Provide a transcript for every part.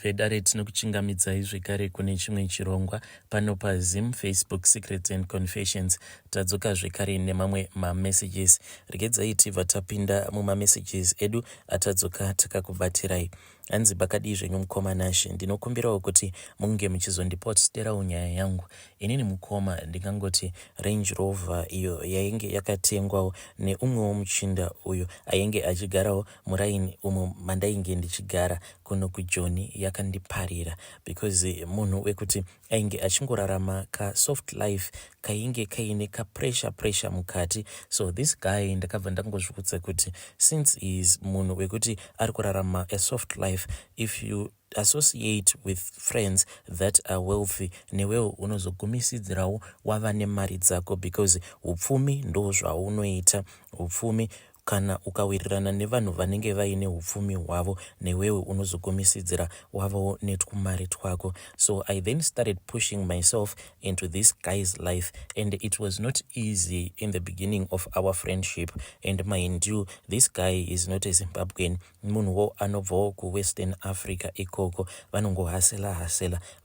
vedare tinokuchingamidzai zvekare kune chimwe chirongwa pano paZim Facebook Secrets and Confessions. Tadzoka zvekare nemamwe mamessages. Regedzai tibva tapinda mumamessages edu atadzoka takakubatirai. Hanzi bakadi zvenyu mukoma nashe, ndinokumbirawo kuti munge muchizondipotsterawo nyaya yangu. Inini mukoma ndingangoti Range Rover iyo yainge yakatengwawo neumwewo muchinda uyo ainge achigarawo muraini umo mandainge ndichigara kuno kuJoni yakandiparira because munhu wekuti ainge achingorarama ka soft life kainge kaine ka pressure mukati. So this guy ndakabva ndangozvibvunza kuti since is munhu wekuti ari kurarama a soft life, if you associate with friends that are wealthy, newewo unozogumisidzirawo wava nemari dzako because upfumi ndo zvaunoita. Upfumi kana ukawirirana nevanhu vanenge vaine upfumi hwavo, newewe unozogumisidzira wavawo netwumari twako. So I then started pushing myself into this guy's life, and it was not easy in the beginning of our friendship. And mind you, this guy is not a Zimbabwean. Munhu wo anobvawo kuWestern Africa ikoko, vanongohasela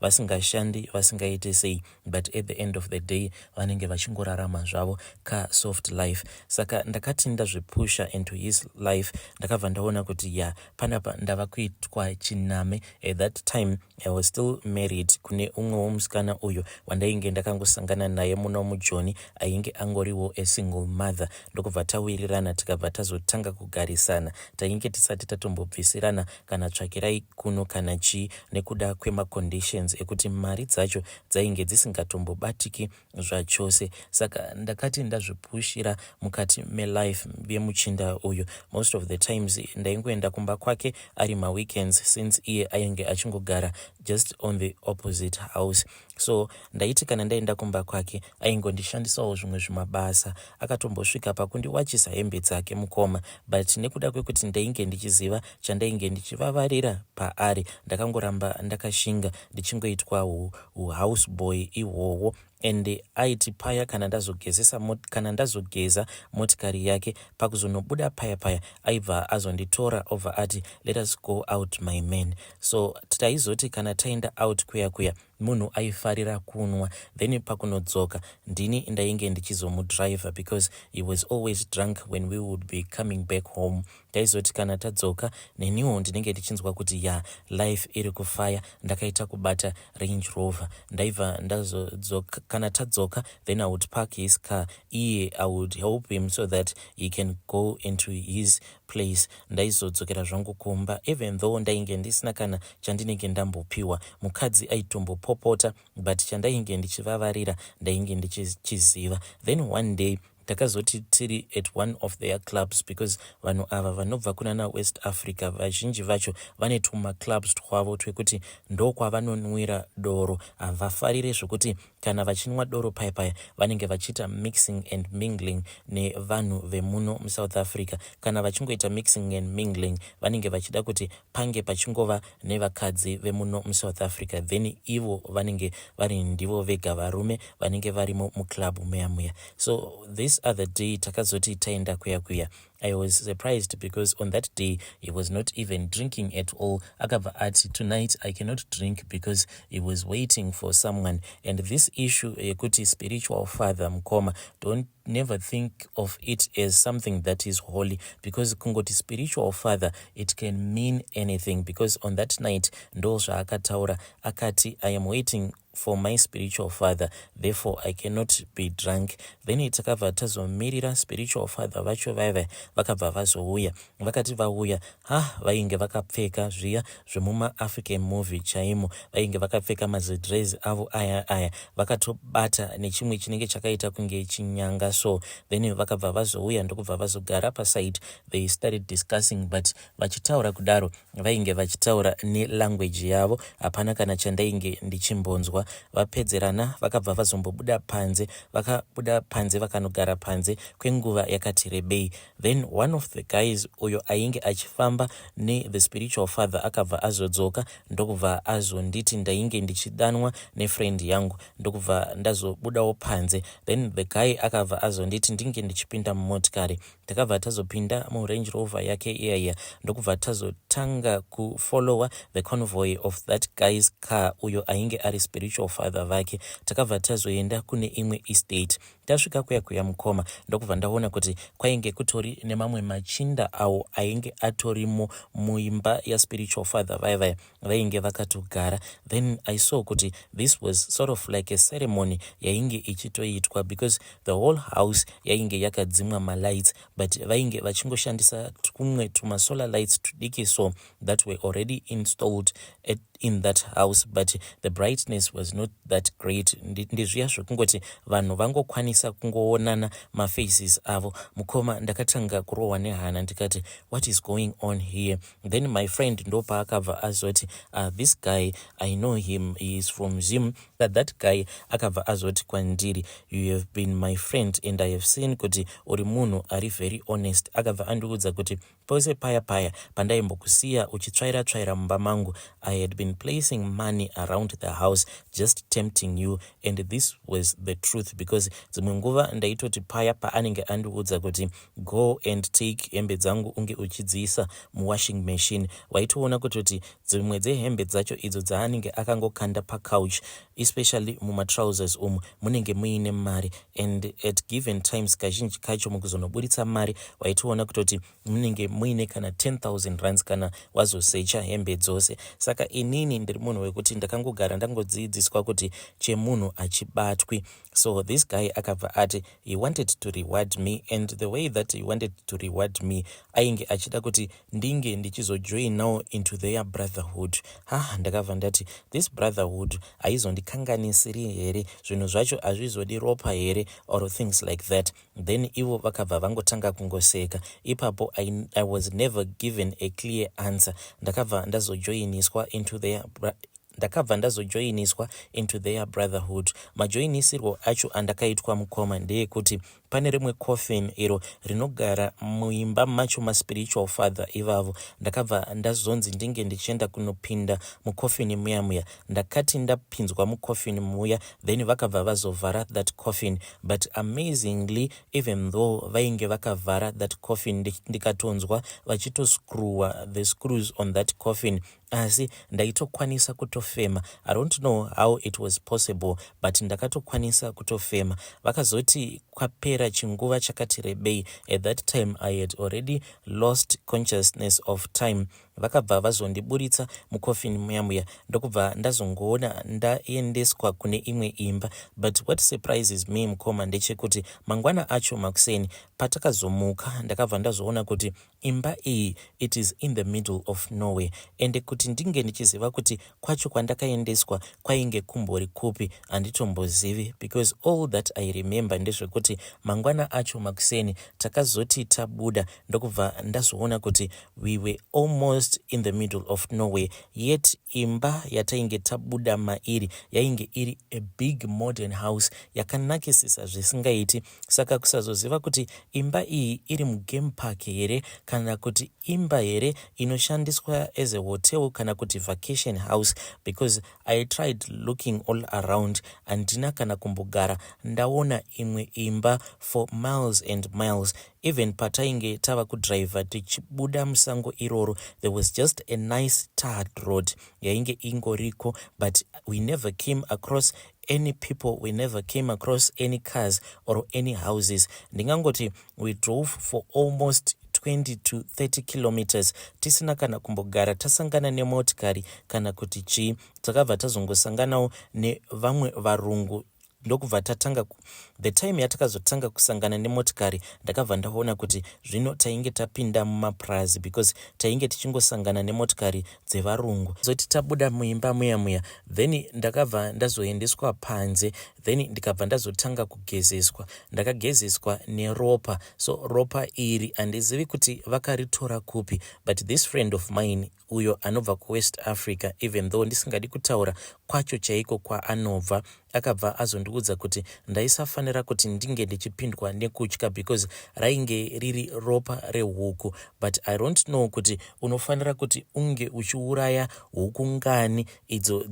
vasingashandi vasingaite sei, but at the end of the day vanenge vachingorarama zvavo ka soft life. Saka ndakati ndazvipusha into his life, ndakabva ndaona kuti panapa ndava kuitwa chiname. At that time I was still married kune umwewo musikana uyo wandainge ndakangosangana naye muno muJoni, ainge angoriwo a single mother. Ndokubva tawirirana tikabva tazotanga kugarisana, tainge tisati tatombobvisirana kana tsvakirai kuno kana chii, nekuda kwemaconditions ekuti mari dzacho dzainge dzisingatombobatiki zvachose. Saka ndakati ndazvipushira mukati melife yemuchinda uyu. Most of the times ndaingoenda kumba kwake ari maweekends, since iye ainge achingogara just on the opposite house. So ndaiti kana ndaenda kumba kwake aingondishandisawo zvimwe zvimabasa. Akatombosvika pakundiwachisa hembe dzake mukoma, but nekuda kwekuti ndainge ndichiziva chandainge ndichivavarira paari, ndakangoramba ndakashinga ndichingoitwa house boy ihwohwo. And aiti paya kana ndazogeza motikari yake, pakuzonobuda paya aibva azonditora over ati let us go out my man. So taizoti kana taenda out kuya munhu aifarira kunwa, then pakunodzoka ndini ndainge ndichizomudriver because he was always drunk when we would be coming back home. Taizoti kana tadzoka neniwo ndinenge ndichinzwa kuti life iri kufaya, ndakaita kubata Range Rover. Ndaibva ndazodzoka, kana tadzoka then I would park his car, iye I would help him so that he can go into his place. Ndaizodzokera zvangu kumba, even though ndainge ndisina kana chandinenge ndambopiwa. Mukadzi aitombopopota, but chandainge ndichivavarira ndainge ndichiziva. Then one day takazoti tiri at one of their clubs, because vanhu ava vanobva kunana West Africa vazhinji vacho vane tuma clubs twavo twekuti ndokwavanonwira doro. Havafarire zvokuti kana vachinwa doro paya vanenge vachiita mixing and mingling nevanhu vemuno muSouth Africa. Kana vachingoita mixing and mingling vanenge vachida kuti pange pachingova nevakadzi vemuno muSouth Africa, then ivo vanenge vari ndivo vega varume vanenge varimo muclub muya. So this other day takazoti taenda kuya. I was surprised because on that day he was not even drinking at all. Akabva ati tonight I cannot drink because he was waiting for someone. And this issue yekuti spiritual father mukoma, never think of it as something that is holy, because kungoti spiritual father, it can mean anything. Because on that night ndo zvaakataura akati, I am waiting for my spiritual father, therefore I cannot be drunk. Then takabva tazomirira spiritual father vacho vaiva vakabva vazouya. Vakati vauya vainge vakapfeka zviya zvemuma African movie chaimo, vainge vakapfeka mazidress avo aya vakatobata nechimwe chinenge chakaita kunge chinyanga. So then vakabva vazouya ndokubva vazogara paside. They started discussing, but vachitaura kudaro vainge vachitaura nelanguage yavo, hapana kana chandainge ndichimbonzwa. Vapedzerana vakabva vazombobuda panze, vakabuda panze vakanogara panze kwenguva yakati rebei. Then one of the guys uyo ainge achifamba the spiritual father akabva azodzoka, ndokubva azonditi ndainge ndichidanwa nefriend yangu, ndokubva ndazobudawo panze. Then the guy akabva azonditi ndinge ndichipinda mumotikari. takabva tazopinda murange rover yake iyaiya ndokubva tazotanga kufollowa the convoy of that guy's car uyo ainge ari spiritual father vake. Takabva tazoenda kune imwe estate. Tasvika kuya Mukoma ndokubva ndaona kuti kwainge kutori nemamwe machinda awo ainge atorimo muimba yaspiritual father vaya vainge vakatogara. Then I saw kuti this was sort of like a ceremony yainge ichitoitwa because the whole house yainge yakadzimwa malights, but vainge vachingoshandisa tumwe solar lights tudiki so that were already installed in that house, but the brightness was not that great. Ndizviya zvekungoti vanhu vangokwanisa kungoonana mafaces avo. Mukoma ndakatanga kurohwa nehana ndikati what is going on here? Then my friend ndopa akabva azoti this guy I know him, he is from Zim. That guy akabva azoti kwandiri you have been my friend and I have seen kuti uri munhu ari very honest. Akabva andiudza kuti pose paya pandaimbokusiya uchitsvaira mumba mangu I had been placing money around the house just tempting you, and this was the truth because dzimwe nguva ndaitoti paya paanenge andiudza kuti go and take hembe dzangu unge uchidziisa muwashing machine, waitoona kutoti dzimwe dzehembe dzacho idzo dzaanenge akangokanda pacouch especially mumatrousers munenge muine mari, and at given times kazhinji kacho mukuzonoburitsa mari waitoona kutoti munenge muine kana 10,000 rands kana wazosecha hembe dzose. Saka inini ndiri munhu wekuti ndakangogara ndangodzidziswa kuti chemunhu achibatwi. So this guy akabva ati he wanted to reward me, and the way that he wanted to reward me ainge achida kuti ndinge ndichizojoin now into their brotherhood. Ndakabva ndati this brotherhood haizondikanganisiri here, zvinhu zvacho hazvizodi ropa here or things like that. Then ivo vakabva vangotanga kungoseka. Ipapo I was never given a clear answer. Ndakabva ndazojoiniswa into their brotherhood. Majoinisirwo acho andakaitwa Mukoma ndeyekuti pane rimwe coffin iro rinogara muimba macho maspiritual father ivavo. Ndakabva ndazonzi ndinge ndichienda kunopinda mucoffin muya. Ndakati ndapinzwa mucoffin muya, then vakabva vazovhara that coffin, but amazingly even though vainge vakavhara that coffin ndikatonzwa vachitoscrewa the screws on that coffin, asi ndaitokwanisa kutofema. I don't know how it was possible, but ndakatokwanisa kutofema. Vakazoti kwapera chinguva chakati rebei. At that time I had already lost consciousness of time. Vakabva vazondiburitsa mucoffin muya ndokubva ndazongoona ndaendeswa kune imwe imba. But what surprises me Mukoma ndechekuti mangwana acho makuseni patakazomuka ndakabva ndazoona kuti imba iyi it is in the middle of nowhere, ende kuti ndinge ndichiziva kuti kwacho kwandakaendeswa kwainge kumbori kupi handitombozivi, because all that I remember ndezvekuti mangwana acho makuseni takazoti tabuda ndokubva ndazoona kuti we were almost in the middle of nowhere, yet imba yatainge tabuda mairi yainge iri a big modern house yakanakisisa zvisingaiti. Saka kusazoziva kuti imba iyi iri mugame park here kana kuti imba here inoshandiswa as a hotel kana kuti vacation house, because I tried looking all around andina kana kumbogara ndaona imwe imba for miles and miles. Even patainge tava kudriver tichibuda musango iroro, there was just a nice tarred road yainge ingoriko, but we never came across any people, we never came across any cars or any houses. Ndingangoti we drove for almost 20 to 30 kilometers tisina kana kumbogara tasangana nemotikari kana kuti chii. Takabva tazongosanganawo nevamwe varungu ndokubva tatanga the time yatakazotanga kusangana nemotikari ndakabva ndaona kuti zvino tainge tapinda mumaprazi, because tainge tichingosangana nemotikari dzevarungu. Zoti tabuda muimba muya then ndakabva ndazoendeswa panze, then ndikabva ndazotanga kugezeswa. Ndakagezeswa neropa, so ropa iri handizivi kuti vakaritora kupi, but this friend of mine uyo anobva kuwest Africa, even though ndisingadi kutaura kwacho chaiko kwaanobva, akabva azondiudza kuti ndaisafanira kuti ndinge ndichipindwa nekutya because rainge riri ropa rehuku, but I don't know kuti unofanira kuti unge uchiuraya huku ngani idzo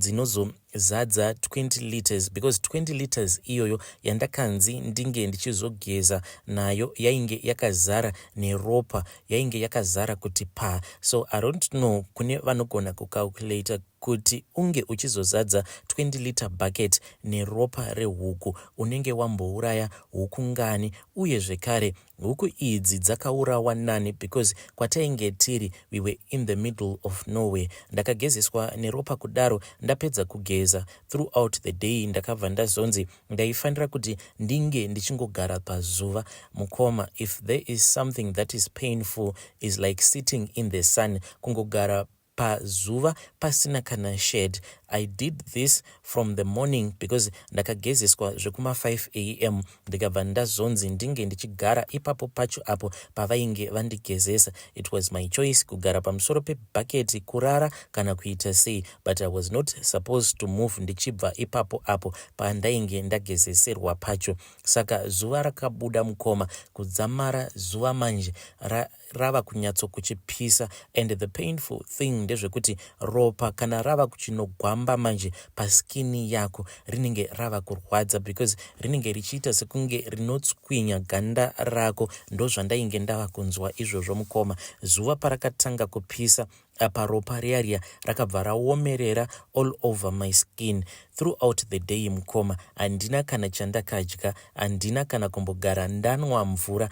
kuzadza 20 liters because 20 liters iyoyo yandakanzi ndinge ndichizogeza nayo yainge yakazara neropa, yainge yakazara kuti pa. So I don't know kune vanogona kucalculata kuti unge uchizozadza 20 liter bucket neropa rehuku unenge wambouraya huku ngani, uye zvekare huku idzi dzakaurawa nani because kwatainge tiri we were in the middle of nowhere. Ndakagezeswa neropa kudaro, ndapedza kugeza throughout the day ndakabva ndazonzi ndaifanira kuti ndinge ndichingogara pazuva. Mukoma, if there is something that is painful is like sitting in the sun, kungogara pazuva pasina kana shade. I did this from the morning because ndakagezeswa zvekuma 5 am ndikabva ndazonzi ndinge ndichigara ipapo pacho apo pavainge vandigezesa. It was my choice kugara pamusoro pebhaketi kurara kana kuita sei, but I was not supposed to move ndichibva ipapo apo pandainge ndagezeserwa pacho. Saka zuva rakabuda mukoma, kudzamara zuva manje rava kunyatso kuchipisa, and the painful thing ndezvekuti ropa kana rava kuchinogwamba manje paskini yako rinenge rava kurwadza because rinenge richiita sekunge rinotswinya ganda rako. Ndozvandainge ndava kunzwa izvozvo mukoma. Zuva parakatanga kupisa apa ropa riya rakabva raomerera all over my skin throughout the day mukoma. Handina kana chandakadya, handina kana kumbogara ndanwa mvura,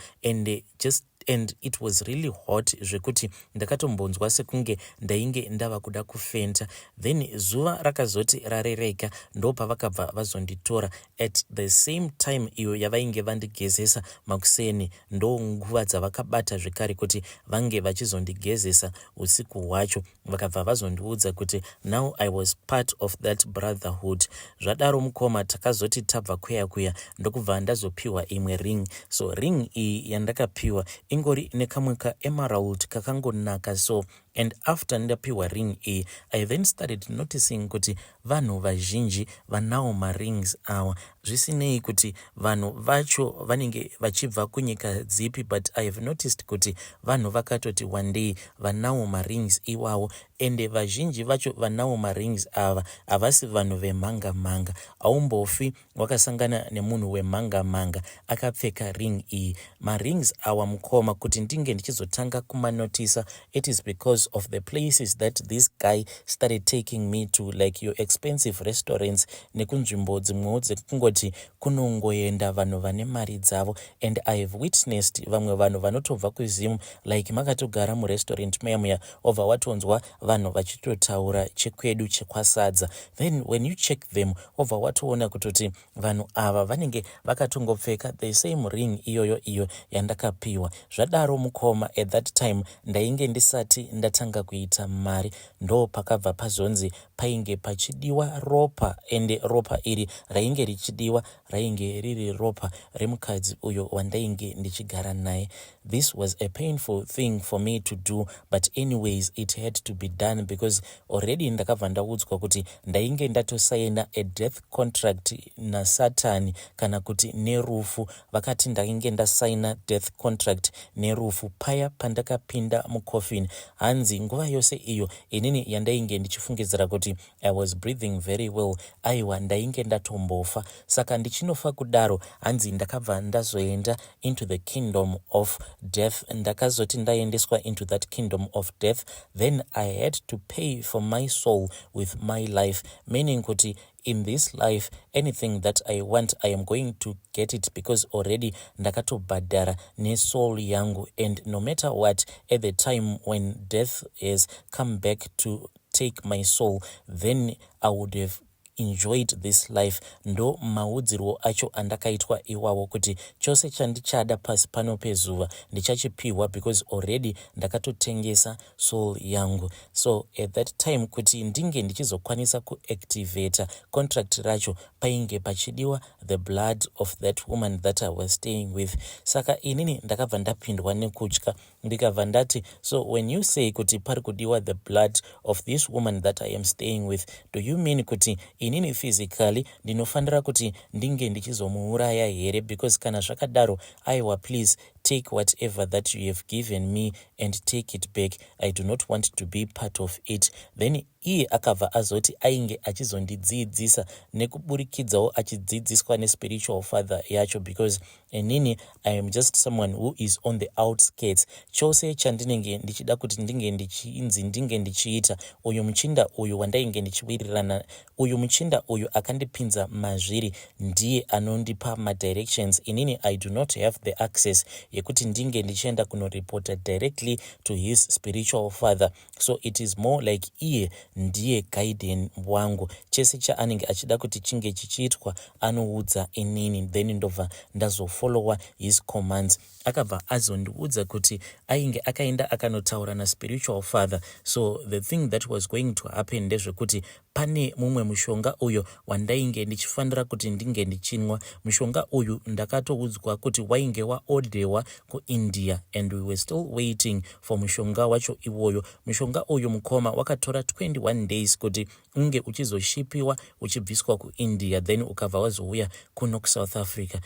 and it was really hot zvekuti ndakatombonzwa sekunge ndainge ndava kuda kufenta. Then zuva rakazoti rarereka ndo pavakabva vazonditora. At the same time iyo yavainge vandigezesa makuseni ndo nguva dzavakabata zvekare kuti vange vachizondigezesa usiku hwacho. Vakabva vazondiudza kuti now I was part of that brotherhood. Zvadaro mukoma, takazoti tabva kuya ndokubva ndazopiwa imwe ring. So ring iyi yandakapiwa ingori nekamwe ka-emerald kakangonaka so. And after ndapiwa ring iyi, I then started noticing kuti vanhu vazhinji vanawo marings awa. Zvisinei kuti vanhu vacho vanenge vachibva kunyika dzipi, but I have noticed kuti vanhu vakatoti one day vanawo marings iwawo, ende vazhinji vacho vanawo marings ava havasi vanhu vemhanga-mhanga. Haumbofi wakasangana nemunhu wemhanga-mhanga akapfeka ring iyi. Marings awa mukoma, kuti ndinge ndichizotanga kumanotisa, it is because of the places that this guy started taking me to, like your expensive restaurants nekunzvimbo dzimwewo dzekungoti kunongoenda vanhu vane mari dzavo. And I have witnessed vamwe vanhu vanotobva kuzimu, like makatogara murestaurant muya obva watonzwa vanhu vachitotaura chekwedu chekwasadza. Then when you check them obva watoona kutoti vanhu ava vanenge vakatongopfeka the same ring iyo yandakapiwa. Zvadaro mukoma, at that time ndainge ndisati ndatanga kuita mari, ndo pakabva pazonzi painge pachidiwa ropa, ende ropa iri rainge richidiwa rainge riri ropa remukadzi uyo wandainge ndichigara naye. This was a painful thing for me to do, but anyways it had to be done because already ndakabva ndaudzwa kuti ndainge ndatosaina a death contract naSatani kana kuti nerufu. Vakati ndainge ndasaina death contract nerufu paya pandakapinda mucoffin. Hanzi nguva yose iyo inini yandainge ndichifungidzira kuti I was breathing very well, aiwa ndainge ndatombofa. Saka ndichinofa kudaro, hanzi ndakabva ndazoenda into the kingdom of death. Ndakazoti ndaendeswa into that kingdom of death, then I had to pay for my soul with my life, meaning kuti in this life anything that I want I am going to get it because already ndakatobhadhara nesoul yangu. And no matter what, at the time when death has come back to take my soul, then I would have enjoyed this life. Ndo maudzirwo acho andakaitwa iwawo kuti chose chandichada pasi pano pezuva ndichachipiwa because already ndakatotengesa soul yangu. So at that time kuti ndinge ndichizokwanisa kuactivata contract racho painge pachidiwa the blood of that woman that I was staying with. Saka inini ndakabva ndapindwa nekutya ndikabva ndati, so when you say kuti pari kudiwa the blood of this woman that I am staying with, do you mean kuti inini physically ndinofanira kuti ndinge ndichizomuuraya here? Because kana zvakadaro, aiwa please take whatever that you have given me and take it back. I do not want to be part of it. Then iye akabva azoti ainge achizondidzidzisa nekuburikidzawo achidzidziswa nespiritual father yacho, because inini I am just someone who is on the outskirts. Chose chandinenge ndichida kuti ndinge ndichiita, uyu muchinda uyu wandainge ndichiwirirana, uyu muchinda uyu akandipinza mazviri ndiye anondipa madirections. Inini I do not have the access yekuti ndinge ndichienda kunoripota directly to his spiritual father. So it is more like iye ndiye guardian wangu. Chese chaanenge achida kuti chinge chichiitwa anoudza inini, then ndobva ndazofollowa his commands. Akabva azondiudza kuti ainge akaenda akanotaura naspiritual father. So the thing that was going to happen ndezvekuti pane mumwe mushonga uyo wandainge ndichifanira kuti ndinge ndichinwa. Mushonga uyu ndakatoudzwa kuti wainge waorderwa kuIndia, and we were still waiting for mushonga wacho iwoyo. Mushonga uyu mukoma wakatora 21 days kuti unge uchizoshipiwa uchibviswa kuIndia, then ukabva wazouya kuno kuSouth Africa.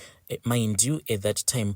Mind you, at that time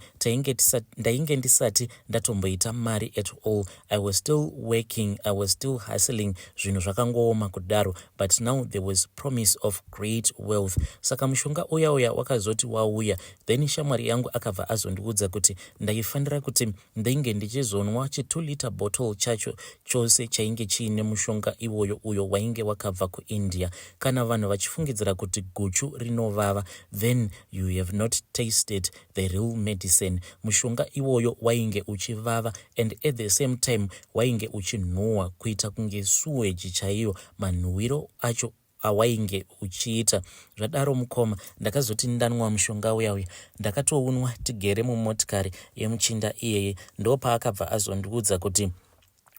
ndainge ndisati ndatomboita mari at all. I was still working, I was still hustling, zvinhu zvakangooma kudaro, but now there was promise of great wealth. Saka mushonga uya wakazoti wauya, then shamwari yangu akabva azondiudza kuti ndaifanira kuti ndainge ndichizonwa 2-liter bottle chacho chose chainge chiine mushonga iwoyo uyo wainge wakabva kuIndia. Kana vanhu vachifungidzira kuti guchu rinovava, then you have not tasted the real medicine. Mushonga iwoyo wainge uchivava, and at the same time wainge uchinhuwa kuita kunge sewage chaiyo, manhuwiro acho awainge uchiita. Zvadaro mukoma ndakazoti ndanwa mushonga uya ndakatounwa tigere mumotikari yemuchinda iyeye. Ndo paakabva azondiudza kuti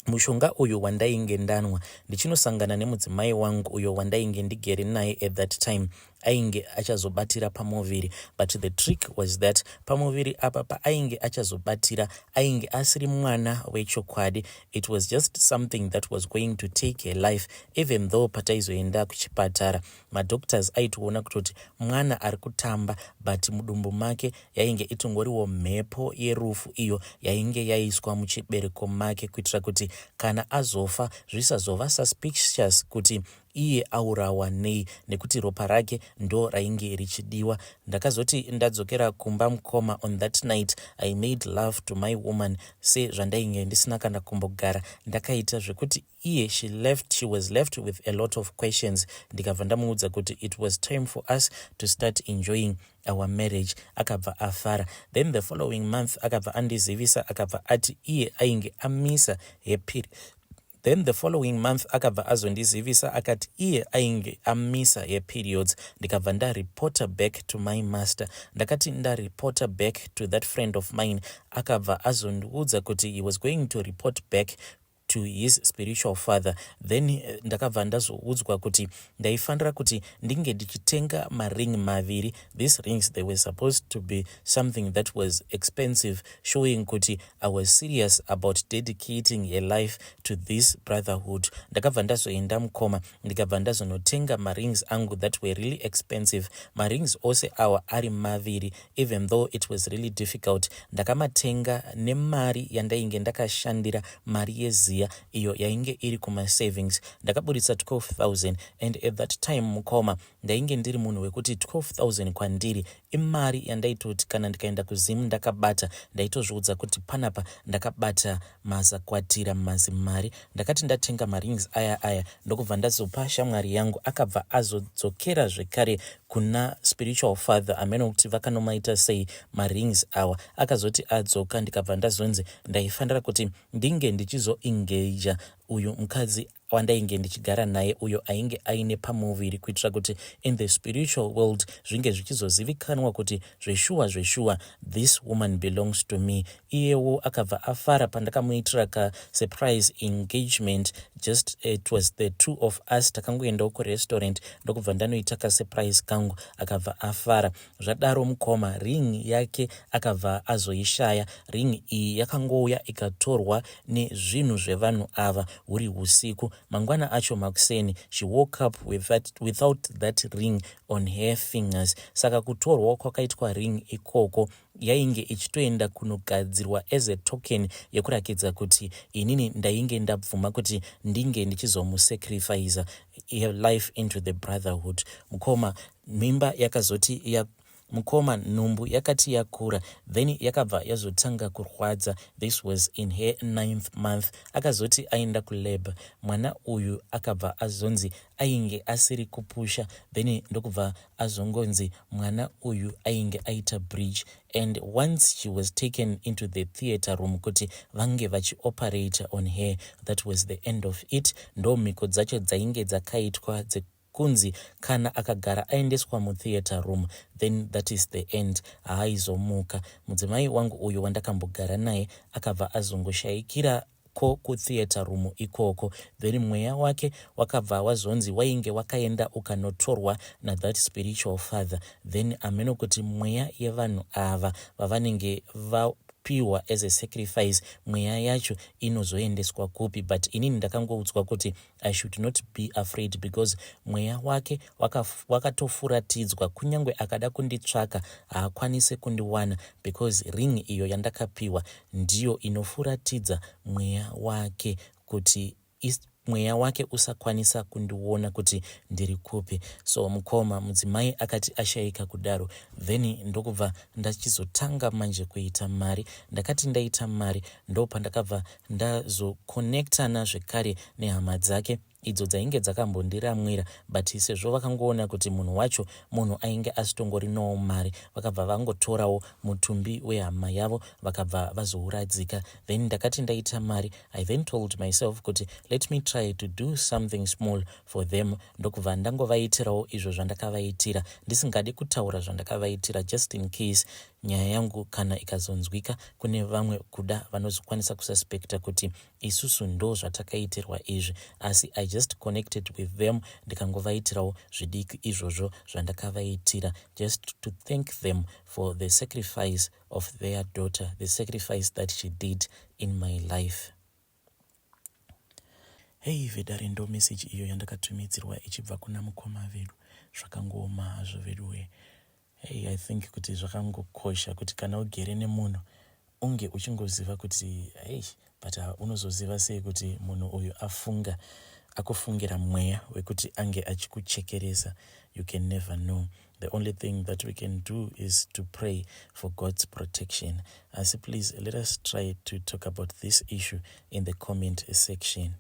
mushonga uyu wandainge ndanwa ndichinosangana nemudzimai wangu uyo wandainge ndigere naye at that time ainge achazobatira pamuviri. But the trick was that pamuviri apa paainge achazobatira ainge asiri mwana wechokwadi. It was just something that was going to take a life, even though pataizoenda kuchipatara madoctors aitoona kuti mwana ari kutamba, but mudumbu make yainge itongoriwo mhepo yerufu iyo yainge yaiswa muchibereko make kuitira kuti kana azofa zvisazova suspicious kuti iye aurawa nei, nekuti ropa rake ndo rainge richidiwa. Ndakazoti ndadzokera kumba mukoma on that night I made love to my woman se zvandainge ndisina kana kumbogara ndakaita zvekuti iye she was left with a lot of questions. Ndikabva ndamuudza kuti it was time for us to start enjoying our marriage. Akabva afara. Then the following month akabva andizivisa akabva ati iye ainge amisa period. Then the following month akabva azondizivisa akati iye ainge amisa periods. Ndikabva ndaripota back to my master. Ndakati ndaripota back to that friend of mine, akabva azondiudza kuti he was going to report back to his spiritual father. Then ndakabva ndazoudzwa kuti ndaifanira kuti ndinge ndichitenga maring maviri. These rings, they were supposed to be something that was expensive, showing kuti I was serious about dedicating a life to this brotherhood. Ndakabva ndazoenda mukoma ndikabva ndazonotenga marings angu that were really expensive. Marings ose awa ari maviri, even though it was really difficult. Ndakamatenga nemari yandainge ndakashandira, mari yeziya iyo yainge iri kuma savings. Ndakaburitsa 12,000, and at that time mukoma ndainge ndiri munhu wekuti 12,000 kwandiri imari yandaitoti kana ndikaenda kuzimu ndakabata ndaitozviudza kuti panapa ndakabata mazakwatira mazimari. Ndakati ndatenga marings aya ndokubva ndazopa shamwari yangu, akabva azodzokera zvekare kuna spiritual father amene kuti vakanomaita sei marings awa. Akazoti adzoka ndikabva ndazonzi ndaifanira kuti ndinge ndichizoengaja uyu mukadzi wandainge ndichigara naye uyo ainge aine pamuviri, kuitira kuti in the spiritual world zvinge zvichizozivikanwa kuti zveshuwa this woman belongs to me. Iyewo akabva afara pandakamuitira ka surprise engagement. Just it was the two of us, takangoendawo kurestaurant ndokubva ndanoita ka surprise kangu, akabva afara. Zvadaro mukoma ring yake akabva azoishaya. Ring iyi yakangouya ikatorwa nezvinhu zvevanhu ava huri usiku. mangwana acho makuseni she woke up without that ring on her fingers. Saka kutorwa kwakaitwa ring ikoko yainge ichitoenda kunogadzirwa as a token yekurakidza kuti inini ndainge ndabvuma kuti ndinge ndichizomusacrifice life into the brotherhood. Mukoma mimba yakazoti mukoma nhumbu yakati yakura, then yakabva yazotanga kurwadza. This was in her 9th month. Akazoti aenda kulabor, mwana uyu akabva azonzi ainge asiri kupusha, then ndokubva azongonzi mwana uyu ainge aita bridge. And once she was taken into the theatre room kuti vange vachioperate on her, that was the end of it. Ndo mhiko dzacho dzainge dzakaitwa kunzi kana akagara aendeswa mutheatre room, then that is the end. Haaizomuka. Mudzimai wangu uyu wandakambogara naye akabva azongoshayikira kutheatre room ikoko, then mweya wake wakabva wazonzi wainge wakaenda ukanotorwa nathat spiritual father. Then ameno kuti mweya yevanhu ava vavanenge piwa as a sacrifice, mweya yacho inozoendeswa kupi. But inini ndakangoudzwa kuti I should not be afraid because mweya wake wakatofuratidzwa, kunyange akada kunditsvaka haakwanise kundiwana, because ring iyo yandakapiwa ndiyo inofuratidza mweya wake kuti mweya wake usakwanisa kundiona kuti ndiri kupi. So mukoma mudzimai akati ashayika kudaro, then ndokubva ndachizotanga manje kuita mari. Ndakati ndaita mari ndo pandakabva ndazokonektana zvekare nehama dzake idzo dzainge dzakambondiramwira, but sezvo vakangoona kuti munhu wacho munhu ainge asitongorinawo mari, vakabva vangotorawo mutumbi wehama yavo vakabva vazouradzika. Then ndakati ndaita mari, I then told myself kuti let me try to do something small for them. Ndokubva ndangovaitirawo izvo zvandakavaitira, ndisingadi kutaura zvandakavaitira, just in case nyaya yangu kana ikazonzwika kune vamwe kuda vanozokwanisa kususpekta kuti isusu ndo zvatakaitirwa izvi, asi I just connected with them, ndikangovaitirawo zvidiki izvozvo zvandakavaitira, just to thank them for the sacrifice of their daughter, the sacrifice that she did in my life. Hey vedare, ndo message iyo yandakatumidzirwa ichibva kuna mukoma vedu. Zvakangoma hazvo veduwe. Hey, I think kuti zvakangokosha kuti kana ugere nemunhu unge uchingoziva kuti hey, but unozoziva sei kuti munhu uyu akufungira mweya wekuti ange achikuchekeresa. You can never know. The only thing that we can do is to pray for God's protection. Please let us try to talk about this issue in the comment section.